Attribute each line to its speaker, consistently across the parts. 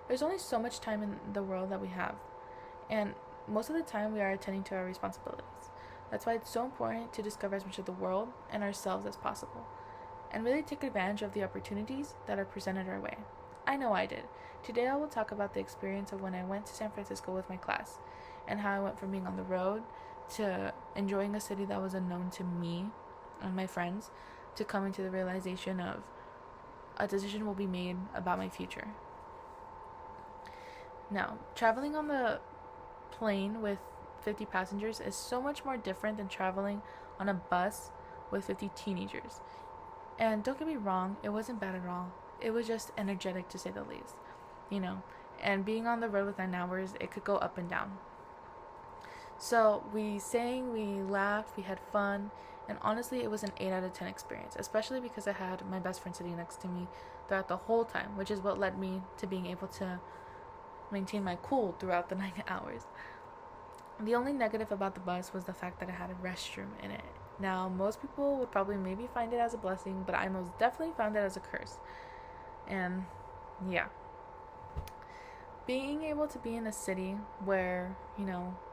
Speaker 1: there's only so much time in the world that we have, and most of the time we are attending to our responsibilities. That's why it's so important to discover as much of the world and ourselves as possible, and really take advantage of the opportunities that are presented our way. I know I did. Today I will talk about the experience of when I went to San Francisco with my class, and how I went from being on the road to enjoying a city that was unknown to me and my friends, to coming to the realization of a decision will be made about my future. Now, traveling on the plane with 50 passengers is so much more different than traveling on a bus with 50 teenagers. And don't get me wrong, it wasn't bad at all. It was just energetic, to say the least, you know. And being on the road with 9 hours, it could go up and down. So we sang, we laughed, we had fun, and honestly, it was an 8 out of 10 experience, especially because I had my best friend sitting next to me throughout the whole time, which is what led me to being able to maintain my cool throughout the 9 hours. The only negative about the bus was the fact that it had a restroom in it. Now, most people would probably maybe find it as a blessing, but I most definitely found it as a curse. And yeah, being able to be in a city where,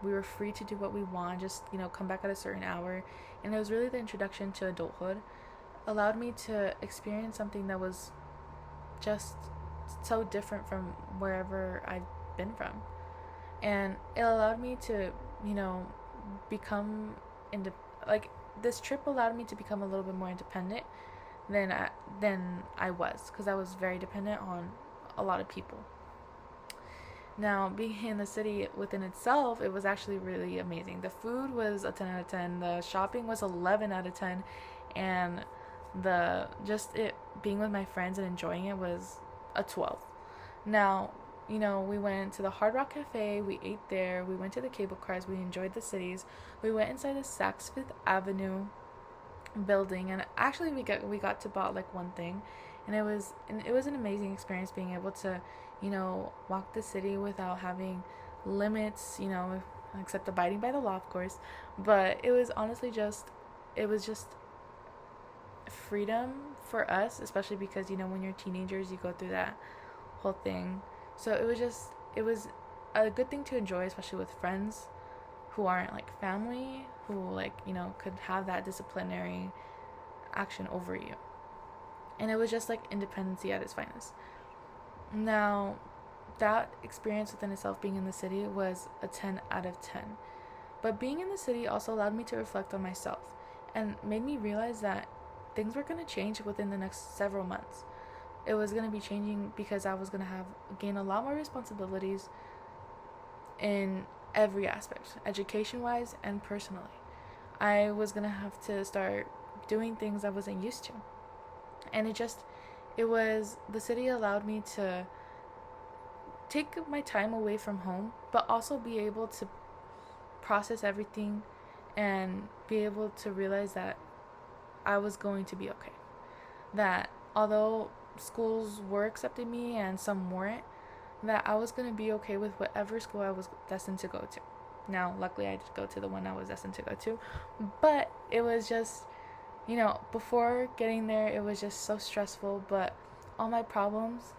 Speaker 1: we were free to do what we want, just, come back at a certain hour, and it was really the introduction to adulthood, allowed me to experience something that was just so different from wherever I've been from. And it allowed me to, become like this trip allowed me to become a little bit more independent than I was, because I was very dependent on a lot of people. Now, being in the city within itself, it was actually really amazing. The food was a 10 out of 10. The shopping was 11 out of 10. And the just it being with my friends and enjoying it was a 12. Now, we went to the Hard Rock Cafe, we ate there, we went to the cable cars, we enjoyed the cities. We went inside the Saks Fifth Avenue building, and actually we got to bought like one thing, and it was an amazing experience being able to walk the city without having limits, except abiding by the law, of course. But it was honestly just freedom for us, especially because when you're teenagers you go through that whole thing. So it was a good thing to enjoy, especially with friends who aren't like family, who could have that disciplinary action over you. And it was just like independency at its finest. Now, that experience within itself, being in the city, was a 10 out of 10. But being in the city also allowed me to reflect on myself and made me realize that things were going to change within the next several months. It was going to be changing because I was going to gain a lot more responsibilities in every aspect, education-wise and personally. I was going to have to start doing things I wasn't used to. And the city allowed me to take my time away from home, but also be able to process everything and be able to realize that I was going to be okay. That although schools were accepting me and some weren't, that I was going to be okay with whatever school I was destined to go to. Now, luckily, I did go to the one I was destined to go to, but it was just, before getting there, it was just so stressful, but all my problems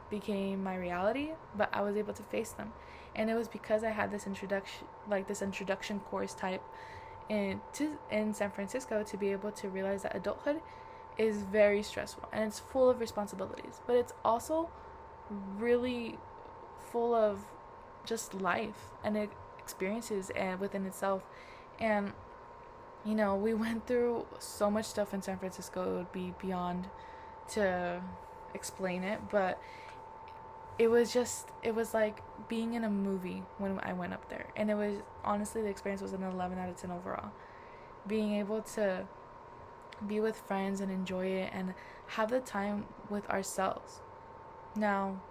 Speaker 1: became my reality, but I was able to face them. And it was because I had this introduction course type in San Francisco, to be able to realize that adulthood is very stressful and it's full of responsibilities, but it's also really full of just life and experiences and within itself. And we went through so much stuff in San Francisco, it would be beyond to explain it, but it was like being in a movie when I went up there. And it was honestly, the experience was an 11 out of 10 overall. Being able to be with friends and enjoy it and have the time with ourselves. Now,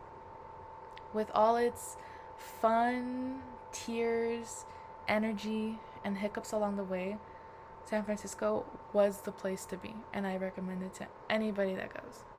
Speaker 1: with all its fun, tears, energy, and hiccups along the way, San Francisco was the place to be, and I recommend it to anybody that goes.